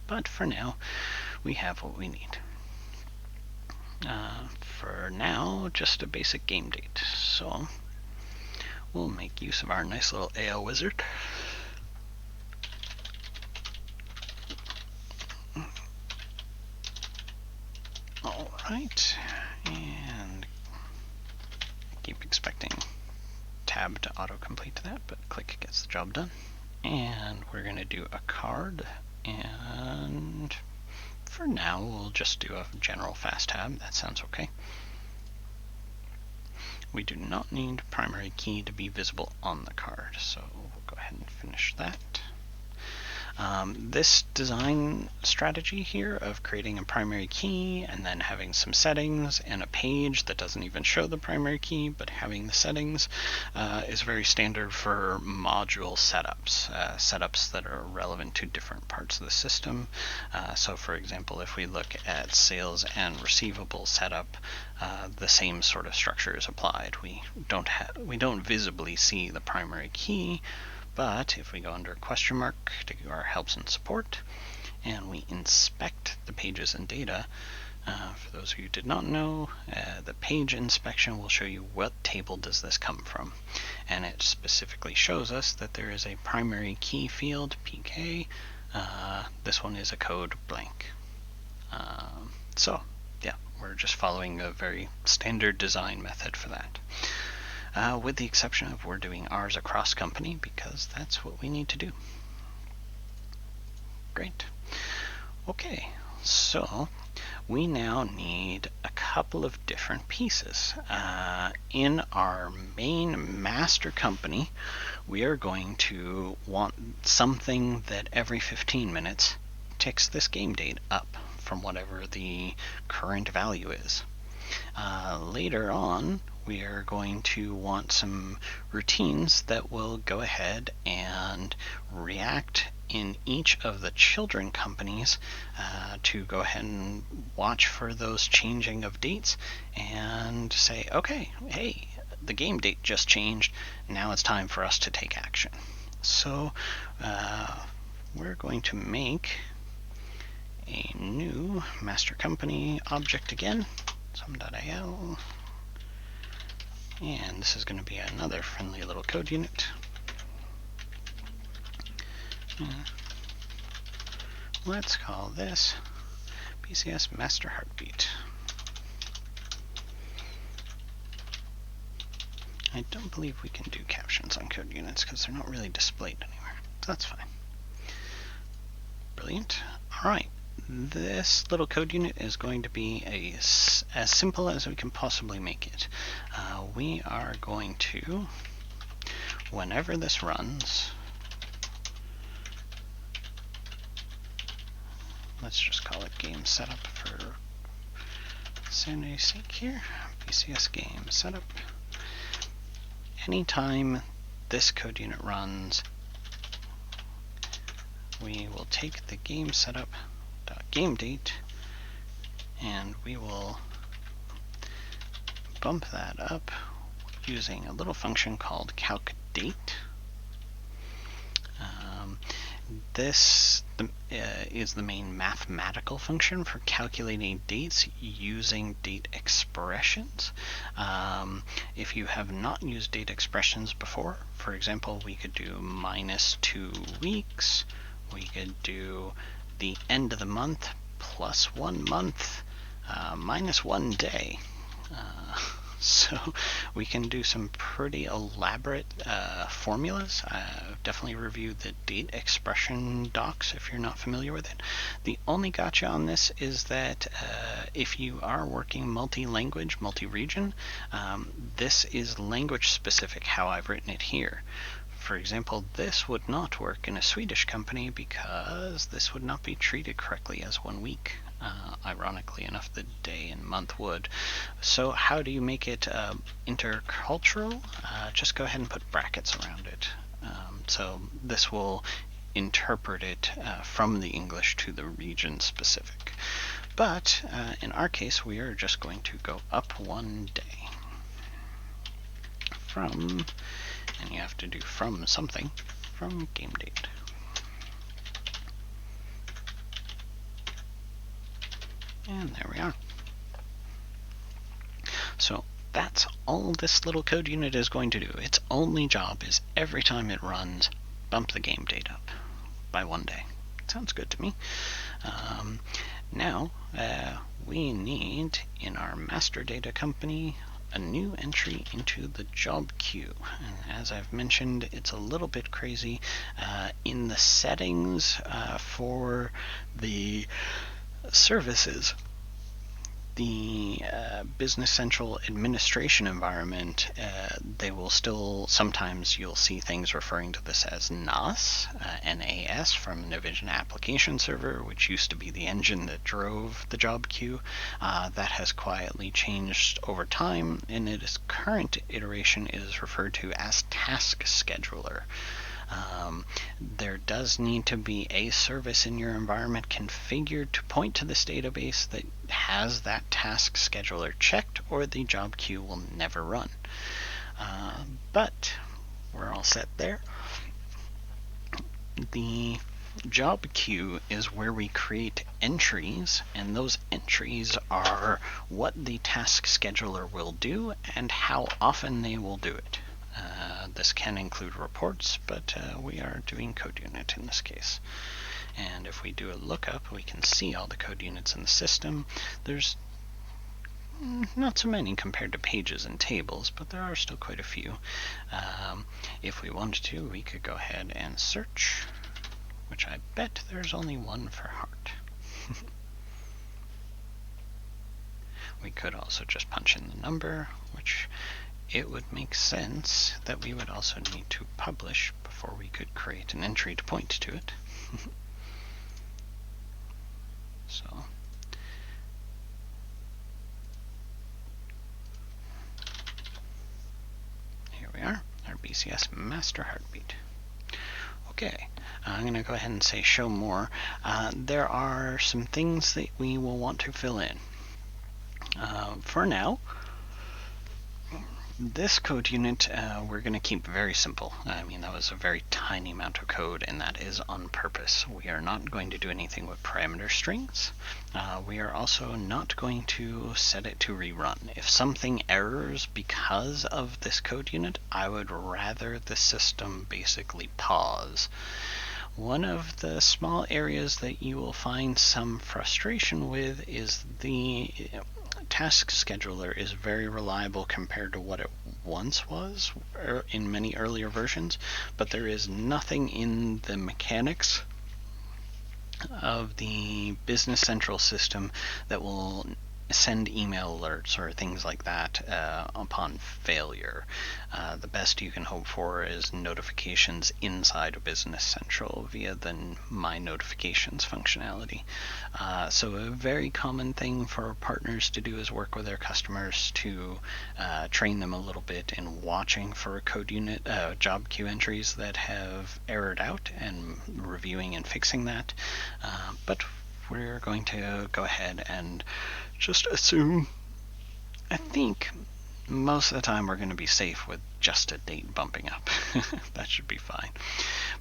But for now, we have what we need. For now, just a basic game date. So we'll make use of our nice little AL wizard. Alright, and I keep expecting tab to autocomplete to that, but click gets the job done. And we're going to do a card, and for now we'll just do a general fast tab. That sounds okay. We do not need primary key to be visible on the card, so we'll go ahead and finish that. This design strategy here of creating a primary key and then having some settings and a page that doesn't even show the primary key but having the settings is very standard for module setups, setups that are relevant to different parts of the system. So for example, if we look at sales and receivable setup, the same sort of structure is applied. We don't visibly see the primary key, but if we go under question mark to our helps and support, and we inspect the pages and data, for those of you who did not know, the page inspection will show you what table does this come from. And it specifically shows us that there is a primary key field, PK. This one is a code blank. So, yeah, we're just following a very standard design method for that. With the exception of we're doing ours across company, because that's what we need to do. Great. Okay, so we now need a couple of different pieces. In our main master company, we are going to want something that every 15 minutes ticks this game date up from whatever the current value is. Later on, we are going to want some routines that will go ahead and react in each of the children companies to go ahead and watch for those changing of dates and say, okay, hey, the game date just changed, now it's time for us to take action. So we're going to make a new master company object again, sum.il, and this is going to be another friendly little code unit. Let's call this BCS Master Heartbeat. I don't believe we can do captions on code units because they're not really displayed anywhere. So that's fine. Brilliant. Alright, this little code unit is going to be as simple as we can possibly make it. We are going to, whenever this runs, let's just call it game setup for sanity's sake here. BCS game setup. Anytime this code unit runs, we will take the game setup.gameDate and we will bump that up using a little function called calcDate. This is the main mathematical function for calculating dates using date expressions. If you have not used date expressions before, for example, we could do -2 weeks, we could do the end of the month plus 1 month minus 1 day. So we can do some pretty elaborate formulas. Definitely review the date expression docs if you're not familiar with it. The only gotcha on this is that if you are working multi-language, multi-region, this is language specific how I've written it here. For example, this would not work in a Swedish company because this would not be treated correctly as 1 week. Ironically enough, the day and month would. So how do you make it intercultural? Just go ahead and put brackets around it. So this will interpret it from the English to the region specific. But in our case, we are just going to go up 1 day. From, and you have to do from something, from gameDate. And there we are. So that's all this little code unit is going to do. Its only job is every time it runs, bump the game date up by 1 day. Sounds good to me. Now we need, in our master data company, a new entry into the job queue. And as I've mentioned, it's a little bit crazy. In the settings for the services, the Business Central administration environment, they will still, sometimes you'll see things referring to this as NAS, NAS from Navision Application Server, which used to be the engine that drove the job queue. That has quietly changed over time, and its current iteration is referred to as Task Scheduler. There does need to be a service in your environment configured to point to this database that has that task scheduler checked, or the job queue will never run. But we're all set there. The job queue is where we create entries, and those entries are what the task scheduler will do and how often they will do it. This can include reports, but we are doing code unit in this case. And if we do a lookup, we can see all the code units in the system. There's not so many compared to pages and tables, but there are still quite a few. If we wanted to, we could go ahead and search, which I bet there's only one for heart. We could also just punch in the number, which it would make sense that we would also need to publish before we could create an entry to point to it. So here we are, our BCS master heartbeat. Okay, I'm going to go ahead and say show more. There are some things that we will want to fill in. For now, this code unit we're going to keep very simple. I mean, that was a very tiny amount of code, and that is on purpose. We are not going to do anything with parameter strings. We are also not going to set it to rerun. If something errors because of this code unit, I would rather the system basically pause. One of the small areas that you will find some frustration with is the task scheduler is very reliable compared to what it once was in many earlier versions, but there is nothing in the mechanics of the Business Central system that will send email alerts or things like that upon failure. The best you can hope for is notifications inside of Business Central via the My Notifications functionality. So a very common thing for partners to do is work with their customers to train them a little bit in watching for code unit job queue entries that have errored out and reviewing and fixing that. But we're going to go ahead and just assume, I think most of the time we're going to be safe with just a date bumping up. That should be fine.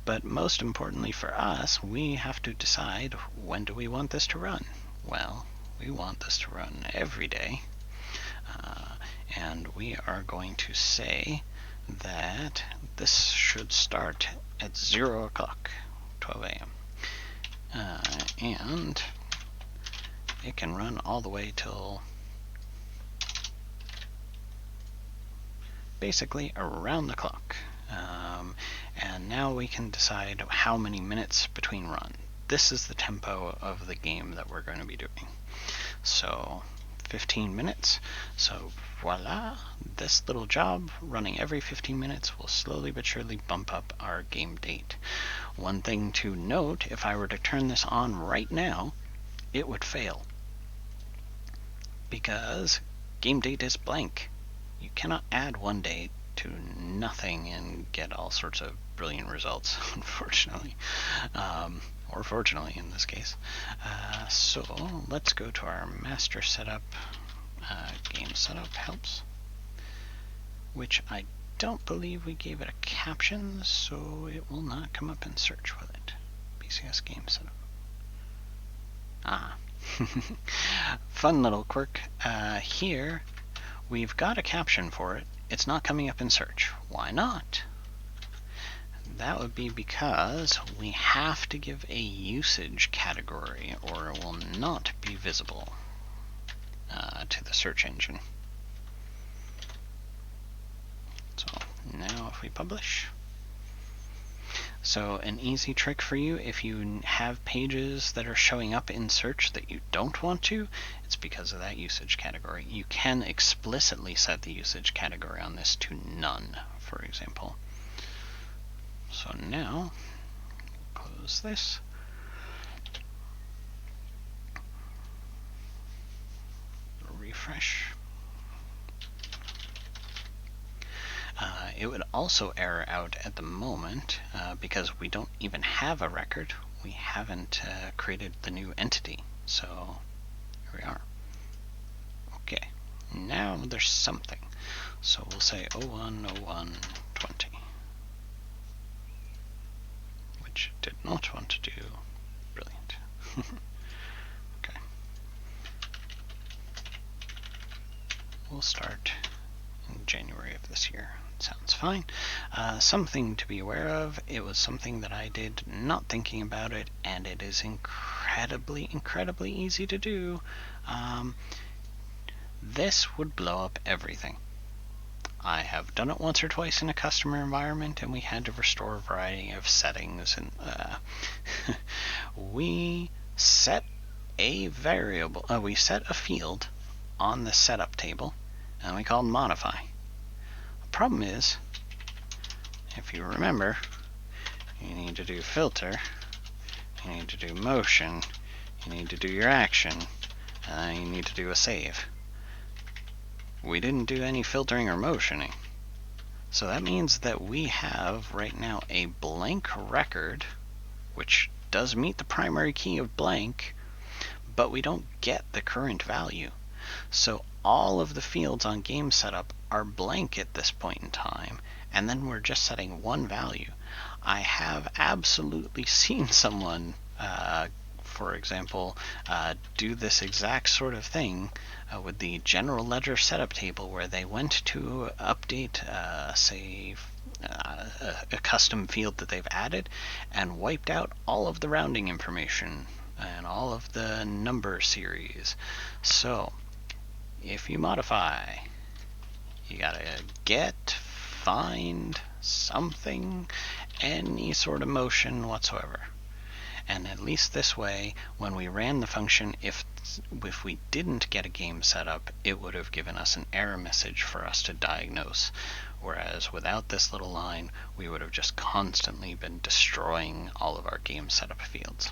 But most importantly for us, we have to decide, when do we want this to run? Well, we want this to run every day. And we are going to say that this should start at 0 o'clock, 12 a.m. And it can run all the way till basically around the clock. And now we can decide how many minutes between runs. This is the tempo of the game that we're going to be doing. So 15 minutes. So voila, this little job running every 15 minutes will slowly but surely bump up our game date. One thing to note, if I were to turn this on right now, it would fail, because game date is blank. You cannot add one day to nothing and get all sorts of brilliant results, unfortunately. Or fortunately in this case. So let's go to our master setup. Game setup helps, which I don't believe we gave it a caption, so it will not come up in search with it. BCS game setup. Fun little quirk. Here we've got a caption for it. It's not coming up in search. Why not? That would be because we have to give a usage category, or it will not be visible to the search engine. So now if we publish. So an easy trick for you, if you have pages that are showing up in search that you don't want to, it's because of that usage category. You can explicitly set the usage category on this to none, for example. So now, close this. Refresh. It would also error out at the moment because we don't even have a record. We haven't created the new entity. So here we are. Okay, now there's something. So we'll say 010120, which did not want to do. Brilliant. Okay. We'll start in January of this year. Sounds fine. Something to be aware of, it was something that I did not thinking about it, and it is incredibly easy to do. This would blow up everything. I have done it once or twice in a customer environment, and we had to restore a variety of settings, and we set a variable, we set a field on the setup table, and we called modify. The problem is, if you remember, you need to do filter, you need to do motion, you need to do your action, and then you need to do a save. We didn't do any filtering or motioning. So that means that we have right now a blank record, which does meet the primary key of blank, but we don't get the current value. So all of the fields on game setup are blank at this point in time, and then we're just setting one value. I have absolutely seen someone, for example, do this exact sort of thing with the general ledger setup table, where they went to update, say, a custom field that they've added, and wiped out all of the rounding information and all of the number series. So if you modify, you gotta get, find something, any sort of motion whatsoever. And at least this way, when we ran the function, if we didn't get a game set up, it would have given us an error message for us to diagnose. Whereas without this little line, we would have just constantly been destroying all of our game setup fields.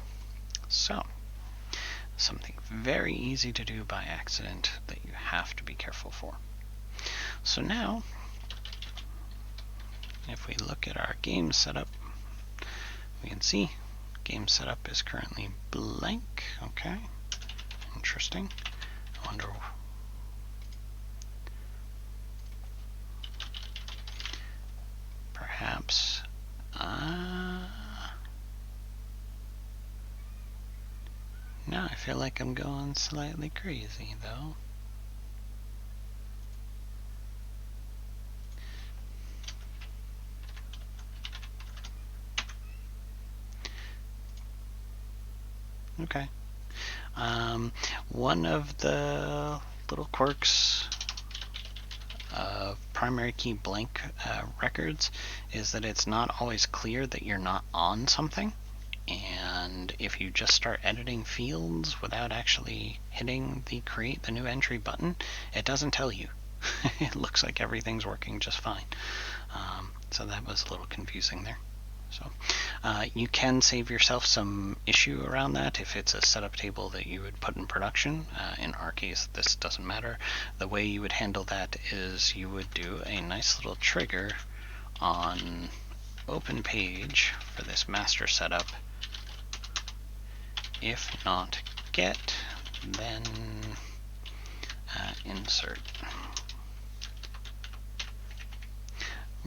So, something very easy to do by accident that you have to be careful for. So now, if we look at our game setup, we can see game setup is currently blank. Okay, interesting. I wonder. Perhaps. Now I feel like I'm going slightly crazy though. Okay. One of the little quirks of primary key blank records is that it's not always clear that you're not on something. And if you just start editing fields without actually hitting the create the new entry button, it doesn't tell you. It looks like everything's working just fine. So that was a little confusing there. So you can save yourself some issue around that if it's a setup table that you would put in production. In our case, this doesn't matter. The way you would handle that is you would do a nice little trigger on open page for this master setup. If not get, then insert.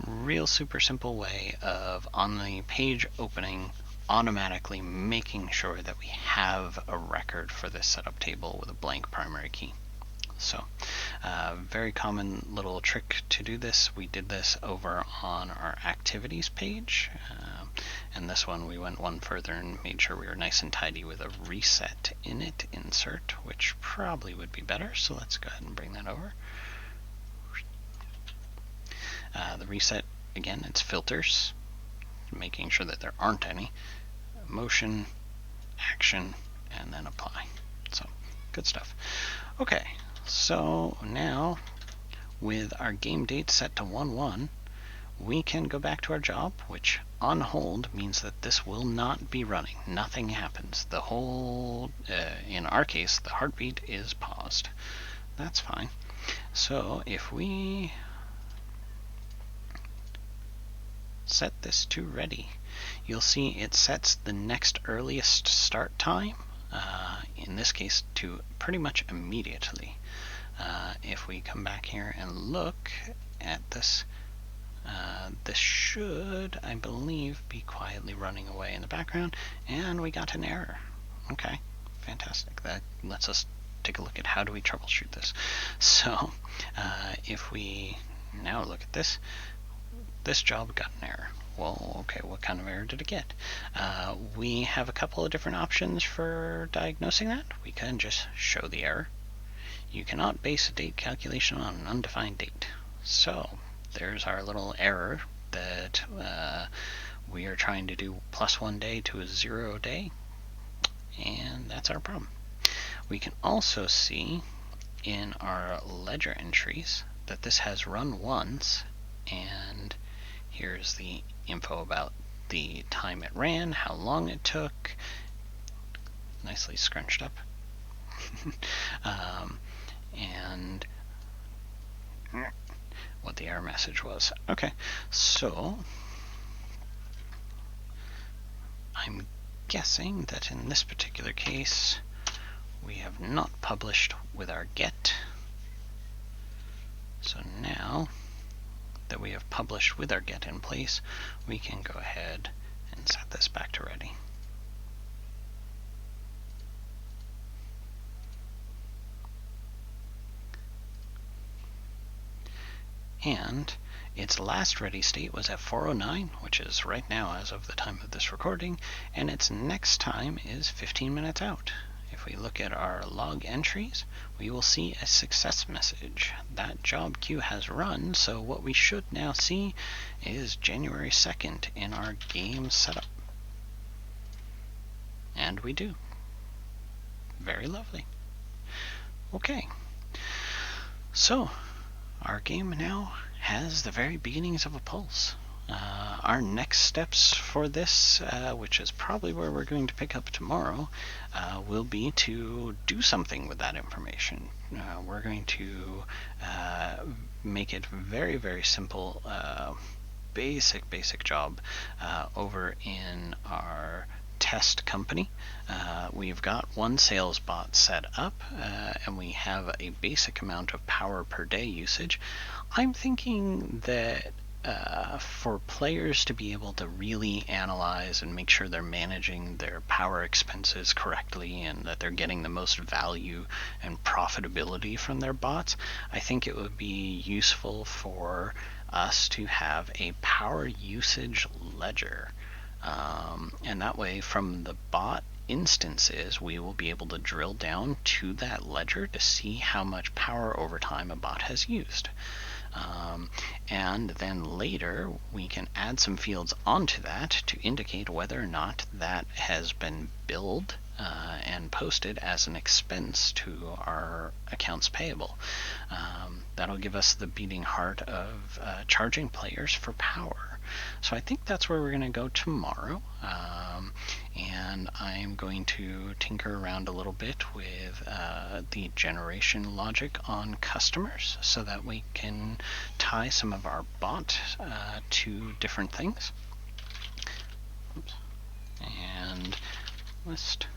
Real super simple way of, on the page opening, automatically making sure that we have a record for this setup table with a blank primary key. So, very common little trick to do this. We did this over on our activities page, and this one we went one further and made sure we were nice and tidy with a reset init insert, which probably would be better. So let's go ahead and bring that over. The reset, again, it's filters, making sure that there aren't any. Motion, action, and then apply. So, good stuff. Okay, so now with our game date set to 1/1, we can go back to our job, which on hold means that this will not be running. Nothing happens. The whole, in our case, the heartbeat is paused. That's fine. So if we set this to ready, you'll see it sets the next earliest start time, in this case to pretty much immediately. If we come back here and look at this, this should, I believe, be quietly running away in the background, and we got an error. Okay, fantastic. That lets us take a look at how do we troubleshoot this. So if we now look at this, this job got an error. Well, okay, what kind of error did it get? We have a couple of different options for diagnosing that. We can just show the error. You cannot base a date calculation on an undefined date. So there's our little error that we are trying to do +1 day to a 0 day, and that's our problem. We can also see in our ledger entries that this has run once, and here's the info about the time it ran, how long it took, nicely scrunched up, and what the error message was. Okay, so I'm guessing that in this particular case we have not published with our get. So now that we have published with our get in place, we can go ahead and set this back to ready. And its last ready state was at 4:09, which is right now as of the time of this recording, and its next time is 15 minutes out. If we look at our log entries, we will see a success message. That job queue has run, so what we should now see is January 2nd in our game setup. And we do. Very lovely. Okay. So, our game now has the very beginnings of a pulse. Our next steps for this, which is probably where we're going to pick up tomorrow, will be to do something with that information. We're going to make it very, very simple, basic job over in our test company. We've got one sales bot set up, and we have a basic amount of power per day usage. I'm thinking that for players to be able to really analyze and make sure they're managing their power expenses correctly and that they're getting the most value and profitability from their bots, I think it would be useful for us to have a power usage ledger. And that way, from the bot instances, we will be able to drill down to that ledger to see how much power over time a bot has used. And then later we can add some fields onto that to indicate whether or not that has been billed and posted as an expense to our accounts payable. That'll give us the beating heart of charging players for power. So I think that's where we're going to go tomorrow. And I'm going to tinker around a little bit with the generation logic on customers so that we can tie some of our bot to different things. Oops. And list.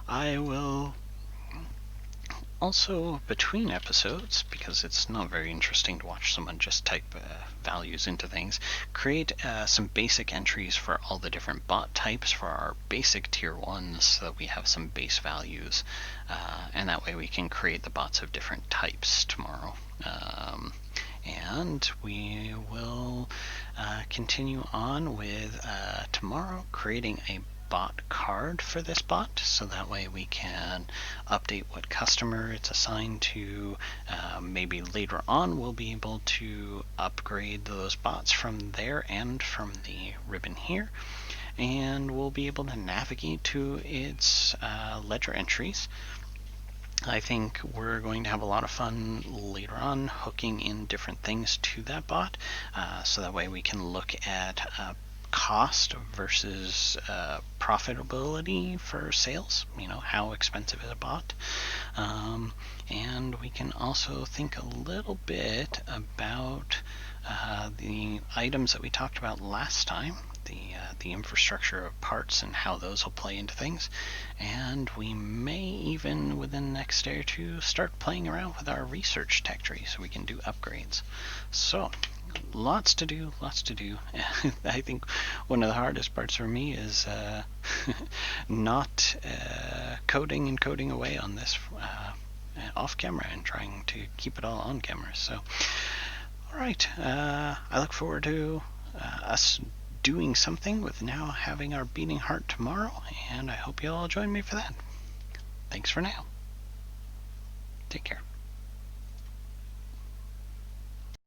I will also, between episodes, because it's not very interesting to watch someone just type values into things, create some basic entries for all the different bot types for our basic tier 1s so that we have some base values, and that way we can create the bots of different types tomorrow. And we will continue on with tomorrow creating a bot card for this bot, so that way we can update what customer it's assigned to. Maybe later on we'll be able to upgrade those bots from there and from the ribbon here, and we'll be able to navigate to its ledger entries. I think we're going to have a lot of fun later on hooking in different things to that bot, so that way we can look at cost versus profitability for sales, how expensive is a bot, and we can also think a little bit about the items that we talked about last time, the infrastructure of parts and how those will play into things, and we may even within the next day or two start playing around with our research tech tree so we can do upgrades. So lots to do. I think one of the hardest parts for me is not coding away on this off camera and trying to keep it all on camera. So, all right, I look forward to us doing something with now having our beating heart tomorrow, and I hope you all join me for that. Thanks for now. Take care.